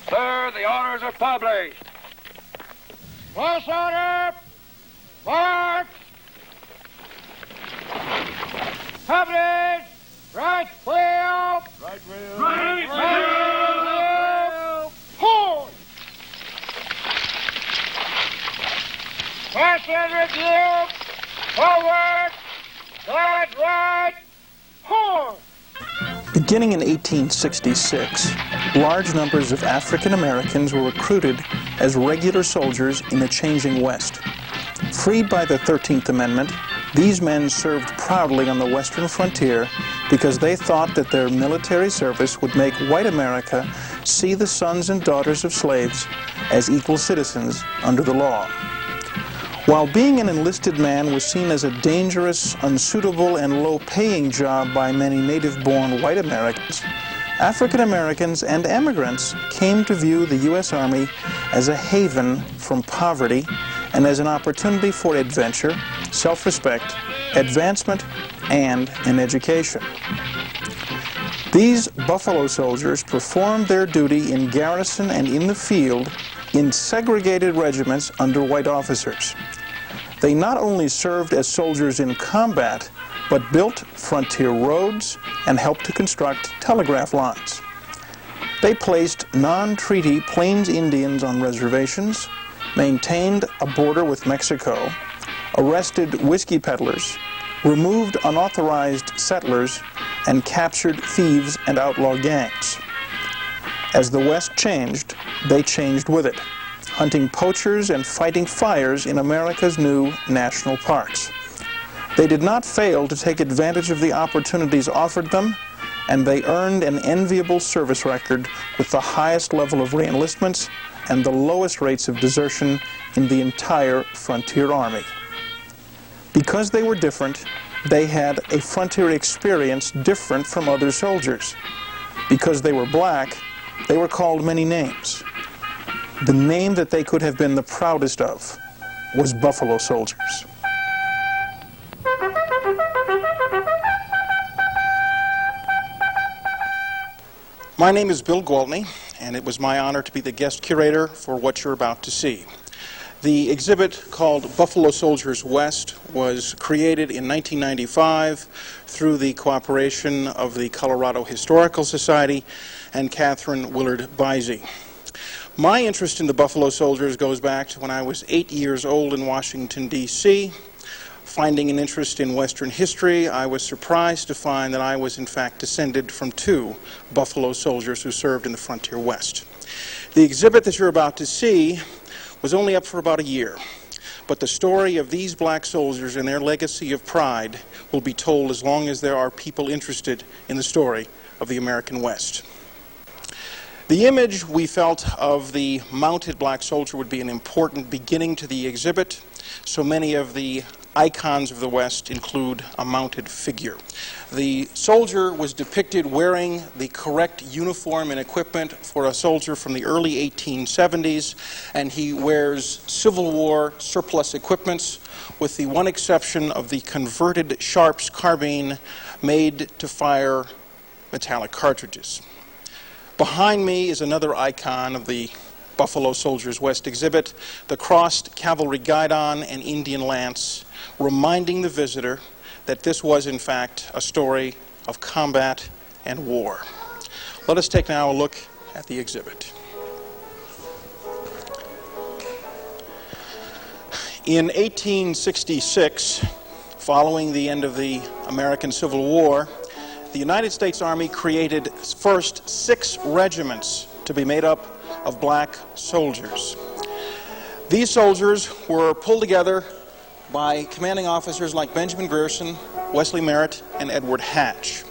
Sir, the orders are published. Close order. March. Publish. Right wheel. Right wheel. Right wheel. Hold. Question review. Forward. Guard right. Hold. Beginning in 1866, large numbers of African Americans were recruited as regular soldiers in the changing West. Freed by the 13th Amendment, these men served proudly on the western frontier because they thought that their military service would make white America see the sons and daughters of slaves as equal citizens under the law. While being an enlisted man was seen as a dangerous, unsuitable, and low-paying job by many native-born white Americans, African Americans and immigrants came to view the U.S. Army as a haven from poverty and as an opportunity for adventure, self-respect, advancement, and an education. These Buffalo Soldiers performed their duty in garrison and in the field in segregated regiments under white officers. They not only served as soldiers in combat, but built frontier roads and helped to construct telegraph lines. They placed non-treaty Plains Indians on reservations, maintained a border with Mexico, arrested whiskey peddlers, removed unauthorized settlers, and captured thieves and outlaw gangs. As the West changed, they changed with it, hunting poachers and fighting fires in America's new national parks. They did not fail to take advantage of the opportunities offered them, and they earned an enviable service record with the highest level of reenlistments and the lowest rates of desertion in the entire Frontier Army. Because they were different, they had a frontier experience different from other soldiers. Because they were black, they were called many names. The name that they could have been the proudest of was Buffalo Soldiers. My name is Bill Gwaltney, and it was my honor to be the guest curator for what you're about to see. The exhibit called Buffalo Soldiers West was created in 1995 through the cooperation of the Colorado Historical Society and Catherine Willard Bizey. My interest in the Buffalo Soldiers goes back to when I was 8 years old in Washington, D.C. Finding an interest in Western history, I was surprised to find that I was in fact descended from two Buffalo Soldiers who served in the Frontier West. The exhibit that you're about to see was only up for about a year, but the story of these black soldiers and their legacy of pride will be told as long as there are people interested in the story of the American West. The image we felt of the mounted black soldier would be an important beginning to the exhibit. So many of the icons of the West include a mounted figure. The soldier was depicted wearing the correct uniform and equipment for a soldier from the early 1870s, and he wears Civil War surplus equipments, with the one exception of the converted Sharps carbine made to fire metallic cartridges. Behind me is another icon of the Buffalo Soldiers West exhibit, the crossed cavalry guidon and Indian lance, reminding the visitor that this was in fact a story of combat and war. Let us take now a look at the exhibit. In 1866, following the end of the American Civil War, the United States Army created first 6 regiments to be made up of black soldiers. These soldiers were pulled together by commanding officers like Benjamin Grierson, Wesley Merritt, and Edward Hatch.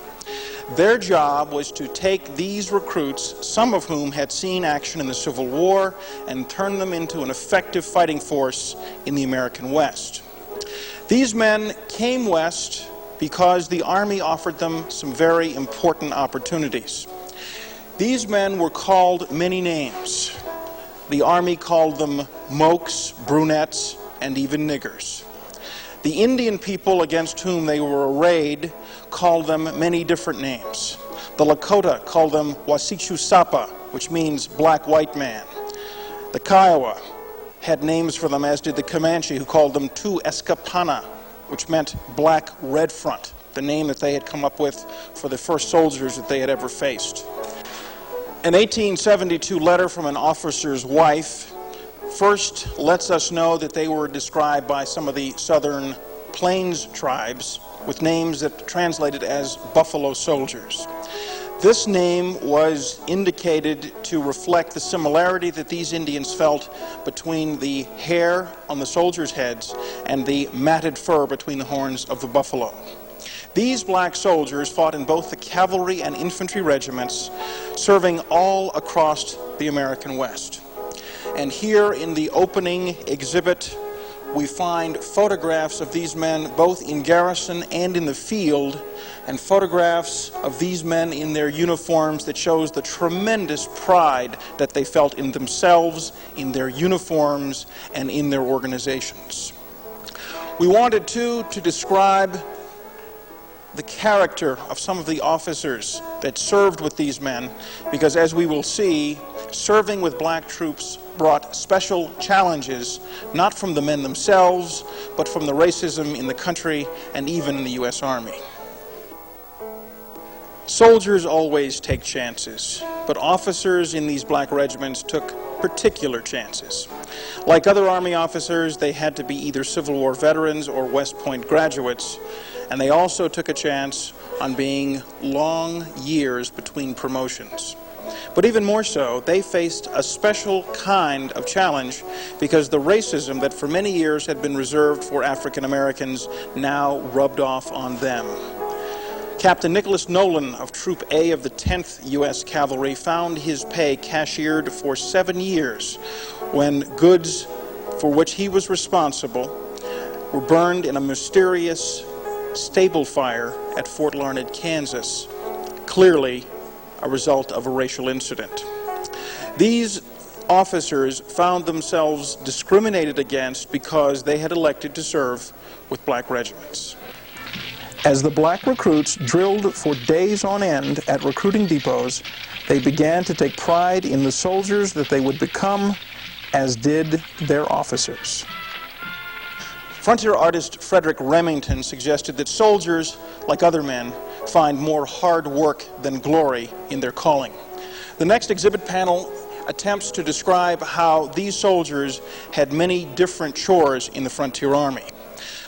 Their job was to take these recruits, some of whom had seen action in the Civil War, and turn them into an effective fighting force in the American West. These men came west because the Army offered them some very important opportunities. These men were called many names. The Army called them mokes, brunettes, and even niggers. The Indian people against whom they were arrayed called them many different names. The Lakota called them Wasichu Sapa, which means black white man. The Kiowa had names for them, as did the Comanche, who called them Tu Escapana, which meant black red front, the name that they had come up with for the first soldiers that they had ever faced. An 1872 letter from an officer's wife first lets us know that they were described by some of the southern plains tribes with names that translated as buffalo soldiers. This name was indicated to reflect the similarity that these Indians felt between the hair on the soldiers' heads and the matted fur between the horns of the buffalo. These black soldiers fought in both the cavalry and infantry regiments, serving all across the American West. And here in the opening exhibit, we find photographs of these men both in garrison and in the field, and photographs of these men in their uniforms that shows the tremendous pride that they felt in themselves, in their uniforms, and in their organizations. We wanted to describe the character of some of the officers that served with these men, because as we will see, serving with black troops brought special challenges, not from the men themselves, but from the racism in the country and even in the U.S. Army. Soldiers always take chances, but officers in these black regiments took particular chances. Like other Army officers, they had to be either Civil War veterans or West Point graduates, and they also took a chance on being long years between promotions. But even more so, they faced a special kind of challenge because the racism that for many years had been reserved for African Americans now rubbed off on them. Captain Nicholas Nolan of Troop A of the 10th U.S. Cavalry found his pay cashiered for 7 years when goods for which he was responsible were burned in a mysterious stable fire at Fort Larned, Kansas, clearly a result of a racial incident. These officers found themselves discriminated against because they had elected to serve with black regiments. As the black recruits drilled for days on end at recruiting depots, they began to take pride in the soldiers that they would become, as did their officers. Frontier artist Frederick Remington suggested that soldiers, like other men, find more hard work than glory in their calling. The next exhibit panel attempts to describe how these soldiers had many different chores in the Frontier Army.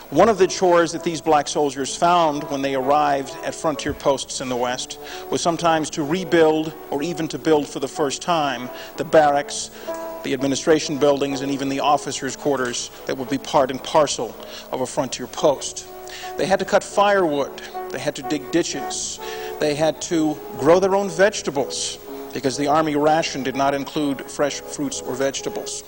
One of the chores that these black soldiers found when they arrived at frontier posts in the West was sometimes to rebuild, or even to build for the first time, the barracks, the administration buildings, and even the officers' quarters that would be part and parcel of a frontier post. They had to cut firewood, they had to dig ditches, they had to grow their own vegetables, because the Army ration did not include fresh fruits or vegetables.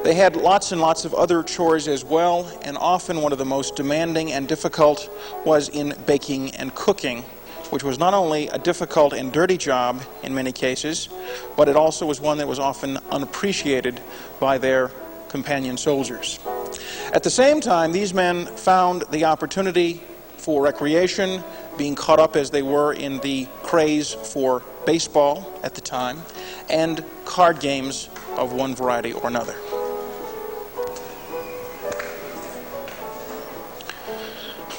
They had lots and lots of other chores as well, and often one of the most demanding and difficult was in baking and cooking, which was not only a difficult and dirty job in many cases, but it also was one that was often unappreciated by their companion soldiers. At the same time, these men found the opportunity for recreation, being caught up as they were in the craze for baseball at the time, and card games of one variety or another.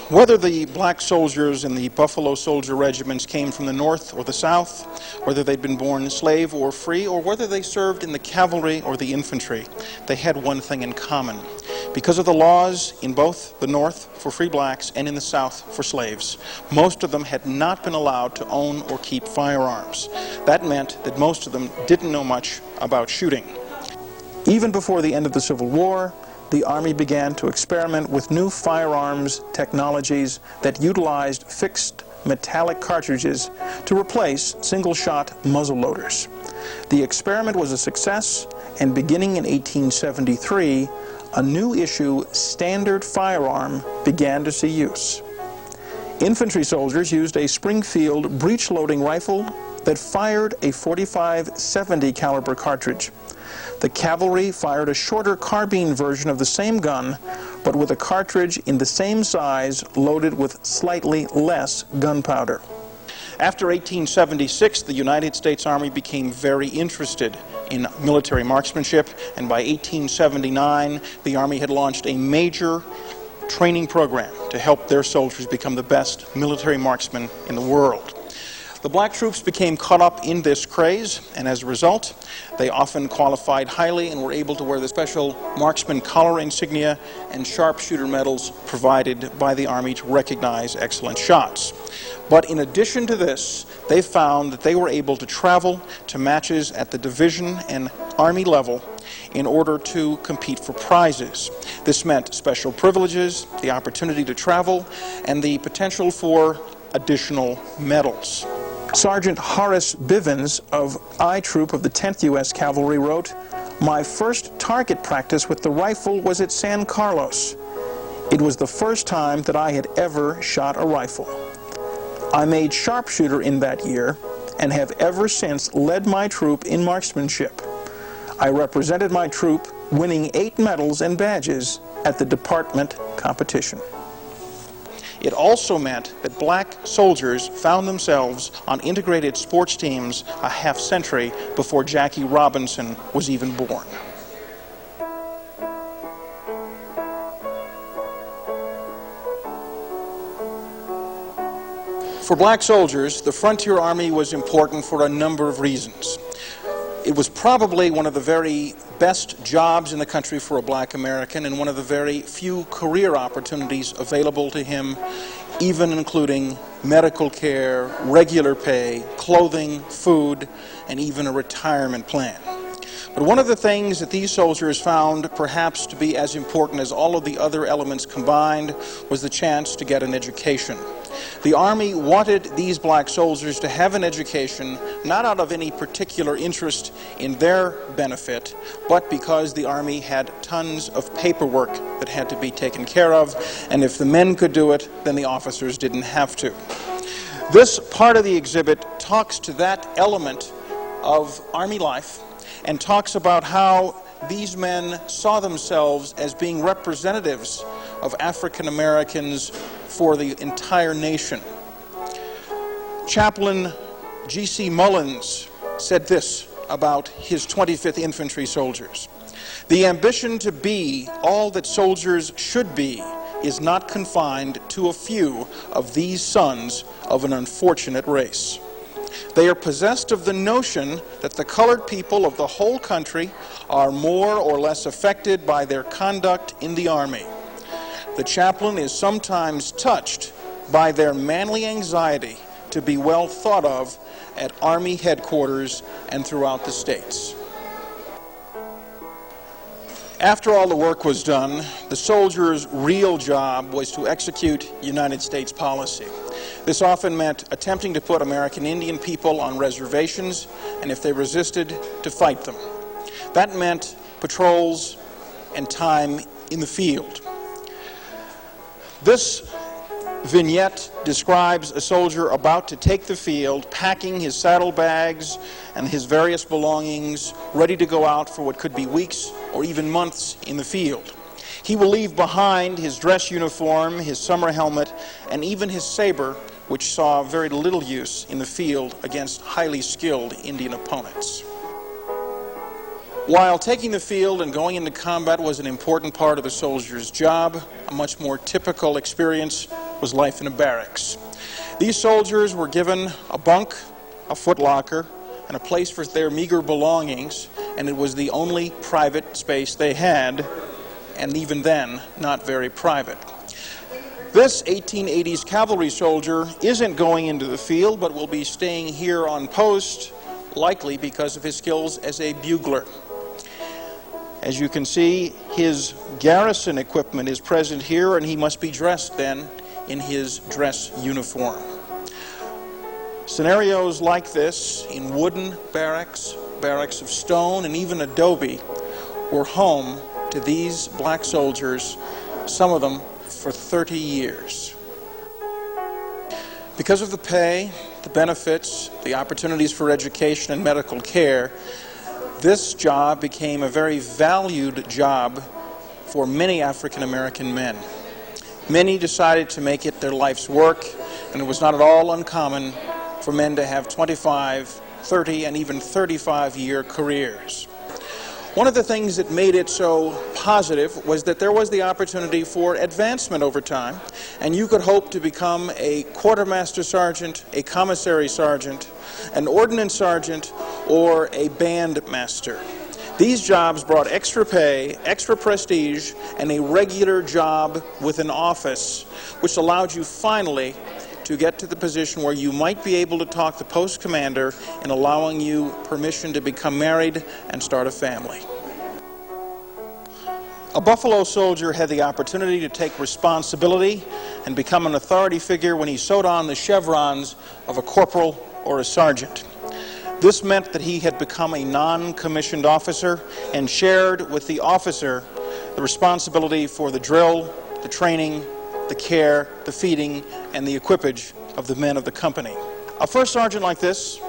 Whether the black soldiers in the Buffalo Soldier regiments came from the North or the South, whether they'd been born slave or free, or whether they served in the cavalry or the infantry, they had one thing in common. Because of the laws in both the North for free blacks and in the South for slaves, most of them had not been allowed to own or keep firearms. That meant that most of them didn't know much about shooting. Even before the end of the Civil War, the Army began to experiment with new firearms technologies that utilized fixed metallic cartridges to replace single-shot muzzle loaders. The experiment was a success, and beginning in 1873, a new issue standard firearm began to see use. Infantry soldiers used a Springfield breech-loading rifle that fired a .45-70 caliber cartridge. The cavalry fired a shorter carbine version of the same gun, but with a cartridge in the same size loaded with slightly less gunpowder. After 1876, the United States Army became very interested in military marksmanship, and by 1879, the Army had launched a major training program to help their soldiers become the best military marksmen in the world. The black troops became caught up in this craze, and as a result, they often qualified highly and were able to wear the special marksman collar insignia and sharpshooter medals provided by the Army to recognize excellent shots. But in addition to this, they found that they were able to travel to matches at the division and Army level in order to compete for prizes. This meant special privileges, the opportunity to travel, and the potential for additional medals. Sergeant Horace Bivens of I Troop of the 10th U.S. Cavalry wrote, "My first target practice with the rifle was at San Carlos. It was the first time that I had ever shot a rifle. I made sharpshooter in that year and have ever since led my troop in marksmanship. I represented my troop, winning 8 medals and badges at the department competition." It also meant that black soldiers found themselves on integrated sports teams a half-century before Jackie Robinson was even born. For black soldiers, the Frontier Army was important for a number of reasons. It was probably one of the very best jobs in the country for a black American and one of the very few career opportunities available to him, even including medical care, regular pay, clothing, food, and even a retirement plan. But one of the things that these soldiers found perhaps to be as important as all of the other elements combined was the chance to get an education. The Army wanted these black soldiers to have an education, not out of any particular interest in their benefit, but because the Army had tons of paperwork that had to be taken care of, and if the men could do it, then the officers didn't have to. This part of the exhibit talks to that element of Army life and talks about how these men saw themselves as being representatives of African Americans for the entire nation. Chaplain G.C. Mullins said this about his 25th Infantry soldiers: "The ambition to be all that soldiers should be is not confined to a few of these sons of an unfortunate race. They are possessed of the notion that the colored people of the whole country are more or less affected by their conduct in the Army. The chaplain is sometimes touched by their manly anxiety to be well thought of at Army headquarters and throughout the states." After all the work was done, the soldiers' real job was to execute United States policy. This often meant attempting to put American Indian people on reservations, and if they resisted, to fight them. That meant patrols and time in the field. This vignette describes a soldier about to take the field, packing his saddlebags and his various belongings, ready to go out for what could be weeks or even months in the field. He will leave behind his dress uniform, his summer helmet, and even his saber, which saw very little use in the field against highly skilled Indian opponents. While taking the field and going into combat was an important part of a soldier's job, a much more typical experience was life in a barracks. These soldiers were given a bunk, a footlocker, and a place for their meager belongings, and it was the only private space they had, and even then, not very private. This 1880s cavalry soldier isn't going into the field, but will be staying here on post, likely because of his skills as a bugler. As you can see, his garrison equipment is present here, and he must be dressed then in his dress uniform. Scenarios like this in wooden barracks, barracks of stone, and even adobe were home to these black soldiers, some of them for 30 years. Because of the pay, the benefits, the opportunities for education and medical care, this job became a very valued job for many African American men. Many decided to make it their life's work, and it was not at all uncommon for men to have 25, 30, and even 35-year careers. One of the things that made it so positive was that there was the opportunity for advancement over time, and you could hope to become a quartermaster sergeant, a commissary sergeant, an ordnance sergeant, or a band master. These jobs brought extra pay, extra prestige, and a regular job with an office, which allowed you finally to get to the position where you might be able to talk the post commander in allowing you permission to become married and start a family. A Buffalo soldier had the opportunity to take responsibility and become an authority figure when he sewed on the chevrons of a corporal or a sergeant. This meant that he had become a non-commissioned officer and shared with the officer the responsibility for the drill, the training, the care, the feeding, and the equipage of the men of the company. A first sergeant like this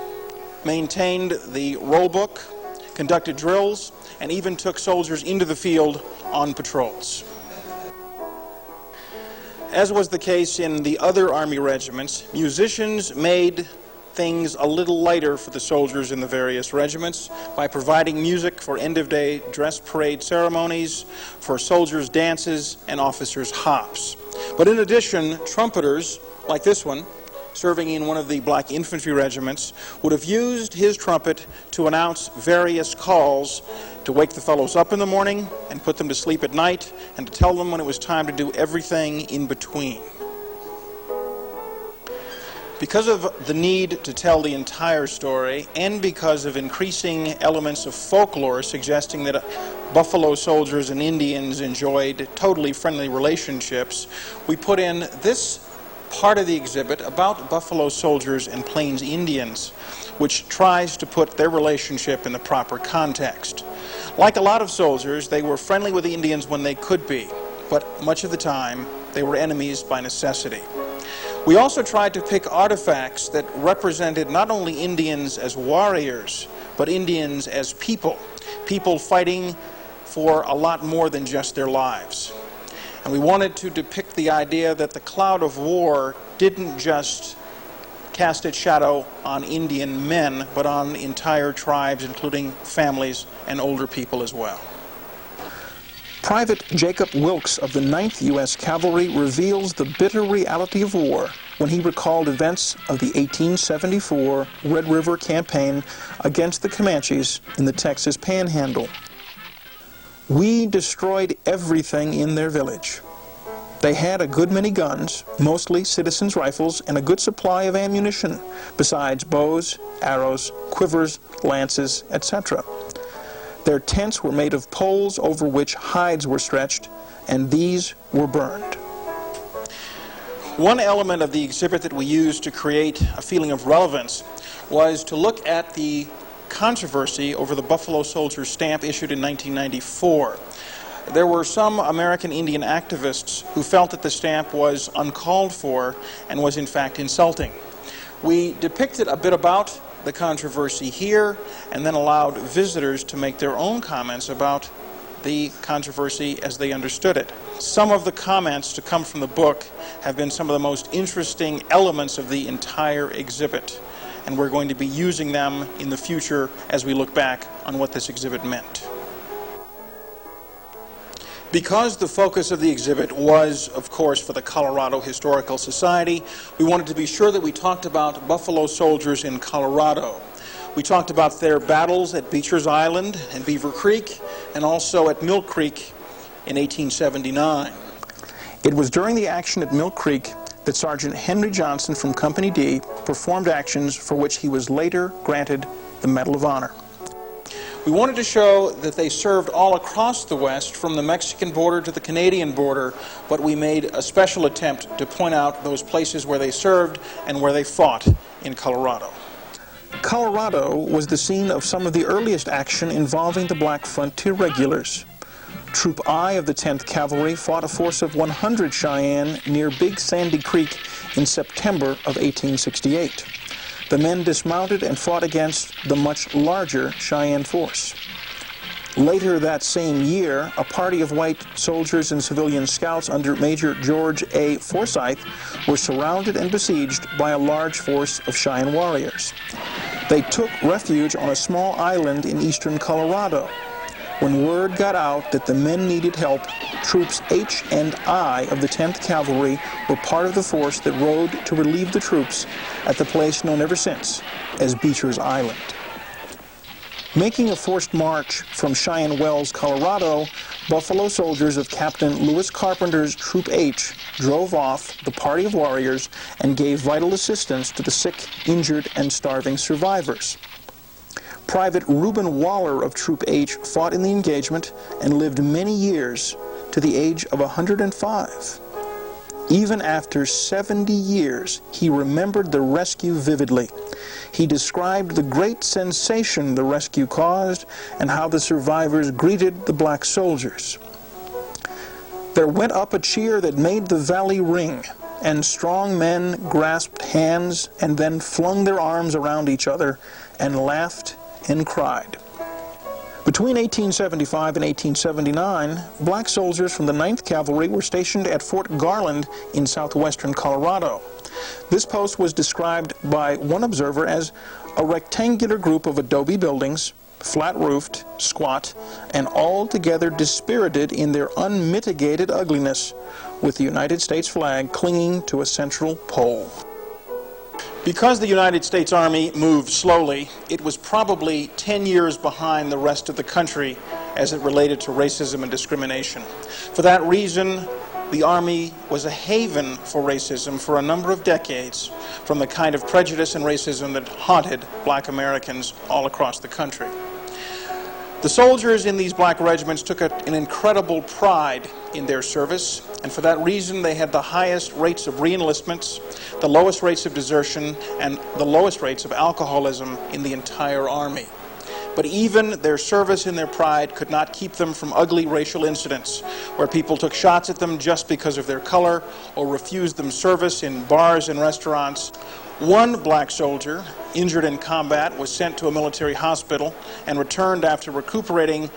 maintained the roll book, conducted drills, and even took soldiers into the field on patrols. As was the case in the other Army regiments, musicians made things a little lighter for the soldiers in the various regiments by providing music for end-of-day dress parade ceremonies, for soldiers' dances, and officers' hops. But in addition, trumpeters, like this one, serving in one of the Black Infantry regiments, would have used his trumpet to announce various calls to wake the fellows up in the morning and put them to sleep at night, and to tell them when it was time to do everything in between. Because of the need to tell the entire story, and because of increasing elements of folklore suggesting that Buffalo soldiers and Indians enjoyed totally friendly relationships, we put in this part of the exhibit about Buffalo soldiers and Plains Indians, which tries to put their relationship in the proper context. Like a lot of soldiers, they were friendly with the Indians when they could be, but much of the time they were enemies by necessity. We also tried to pick artifacts that represented not only Indians as warriors, but Indians as people fighting for a lot more than just their lives. And we wanted to depict the idea that the cloud of war didn't just cast its shadow on Indian men, but on entire tribes, including families and older people as well. Private Jacob Wilkes of the 9th U.S. Cavalry reveals the bitter reality of war when he recalled events of the 1874 Red River Campaign against the Comanches in the Texas Panhandle. "We destroyed everything in their village. They had a good many guns, mostly citizens' rifles, and a good supply of ammunition, besides bows, arrows, quivers, lances, etc. Their tents were made of poles over which hides were stretched, and these were burned." One element of the exhibit that we used to create a feeling of relevance was to look at the controversy over the Buffalo Soldier stamp issued in 1994. There were some American Indian activists who felt that the stamp was uncalled for and was in fact insulting. We depicted a bit about the controversy here and then allowed visitors to make their own comments about the controversy as they understood it. Some of the comments to come from the book have been some of the most interesting elements of the entire exhibit, and we're going to be using them in the future as we look back on what this exhibit meant. Because the focus of the exhibit was, of course, for the Colorado Historical Society, we wanted to be sure that we talked about Buffalo soldiers in Colorado. We talked about their battles at Beecher's Island and Beaver Creek, and also at Mill Creek in 1879. It was during the action at Mill Creek that Sergeant Henry Johnson from Company D performed actions for which he was later granted the Medal of Honor. We wanted to show that they served all across the West, from the Mexican border to the Canadian border, but we made a special attempt to point out those places where they served and where they fought in Colorado. Colorado was the scene of some of the earliest action involving the Black Frontier Regulars. Troop I of the 10th Cavalry fought a force of 100 Cheyenne near Big Sandy Creek in September of 1868. The men dismounted and fought against the much larger Cheyenne force. Later that same year, a party of white soldiers and civilian scouts under Major George A. Forsyth were surrounded and besieged by a large force of Cheyenne warriors. They took refuge on a small island in eastern Colorado. When word got out that the men needed help, troops H and I of the 10th Cavalry were part of the force that rode to relieve the troops at the place known ever since as Beecher's Island. Making a forced march from Cheyenne Wells, Colorado, Buffalo soldiers of Captain Lewis Carpenter's Troop H drove off the party of warriors and gave vital assistance to the sick, injured, and starving survivors. Private Reuben Waller of Troop H fought in the engagement and lived many years to the age of 105. Even after 70 years, he remembered the rescue vividly. He described the great sensation the rescue caused and how the survivors greeted the black soldiers. There went up a cheer that made the valley ring, and strong men grasped hands and then flung their arms around each other and laughed and cried. Between 1875 and 1879, black soldiers from the 9th Cavalry were stationed at Fort Garland in southwestern Colorado. This post was described by one observer as a rectangular group of adobe buildings, flat-roofed, squat, and altogether dispirited in their unmitigated ugliness, with the United States flag clinging to a central pole. Because the United States Army moved slowly, it was probably 10 years behind the rest of the country as it related to racism and discrimination. For that reason, the Army was a haven for racism for a number of decades, from the kind of prejudice and racism that haunted black Americans all across the country. The soldiers in these black regiments took an incredible pride in their service, and for that reason they had the highest rates of re-enlistments, the lowest rates of desertion, and the lowest rates of alcoholism in the entire Army. But even their service and their pride could not keep them from ugly racial incidents, where people took shots at them just because of their color or refused them service in bars and restaurants. One black soldier, injured in combat, was sent to a military hospital and returned after recuperating,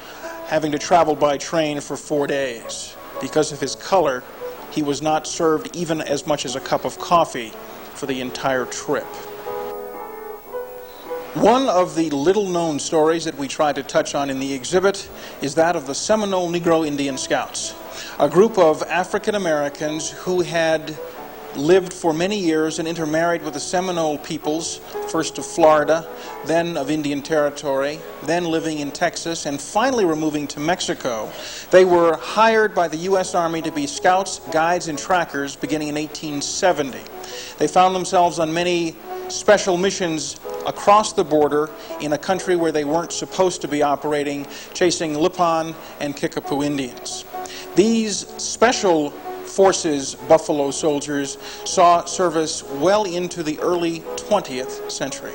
having to travel by train for 4 days. Because of his color, he was not served even as much as a cup of coffee for the entire trip. One of the little-known stories that we try to touch on in the exhibit is that of the Seminole Negro Indian Scouts, a group of African Americans who had lived for many years and intermarried with the Seminole peoples, first of Florida, then of Indian Territory, then living in Texas, and finally removing to Mexico. They were hired by the U.S. Army to be scouts, guides, and trackers beginning in 1870. They found themselves on many special missions across the border in a country where they weren't supposed to be operating, chasing Lipan and Kickapoo Indians. These special forces Buffalo soldiers saw service well into the early 20th century.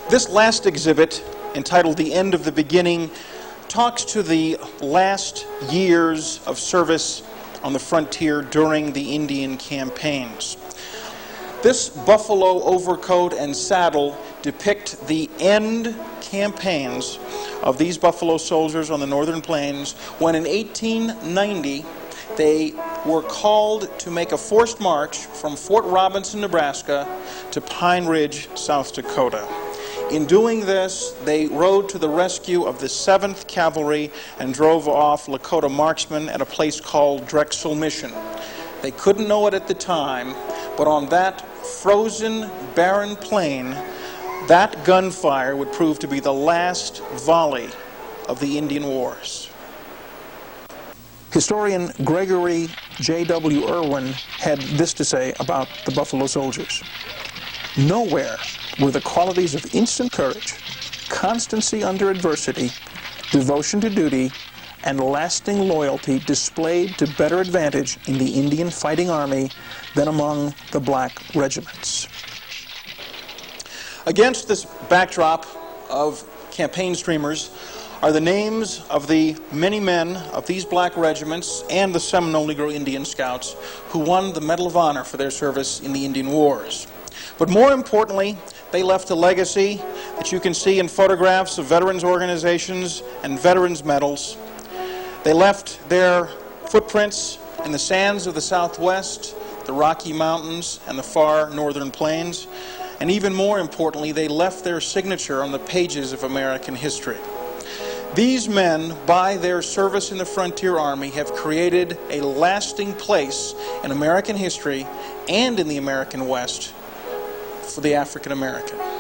This last exhibit, entitled The End of the Beginning, talks to the last years of service on the frontier during the Indian campaigns. This buffalo overcoat and saddle depict the end campaigns of these buffalo soldiers on the northern plains when in 1890 they were called to make a forced march from Fort Robinson, Nebraska to Pine Ridge, South Dakota. In doing this, they rode to the rescue of the 7th Cavalry and drove off Lakota marksmen at a place called Drexel Mission. They couldn't know it at the time, but on that frozen, barren plain, that gunfire would prove to be the last volley of the Indian Wars. Historian Gregory J.W. Irwin had this to say about the Buffalo Soldiers. Nowhere were the qualities of instant courage, constancy under adversity, devotion to duty, and lasting loyalty displayed to better advantage in the Indian fighting army than among the black regiments. Against this backdrop of campaign streamers are the names of the many men of these black regiments and the Seminole Negro Indian Scouts who won the Medal of Honor for their service in the Indian Wars. But more importantly, they left a legacy that you can see in photographs of veterans organizations and veterans medals. They left their footprints in the sands of the Southwest, the Rocky Mountains, and the far northern plains. And even more importantly, they left their signature on the pages of American history. These men, by their service in the Frontier Army, have created a lasting place in American history and in the American West for the African American.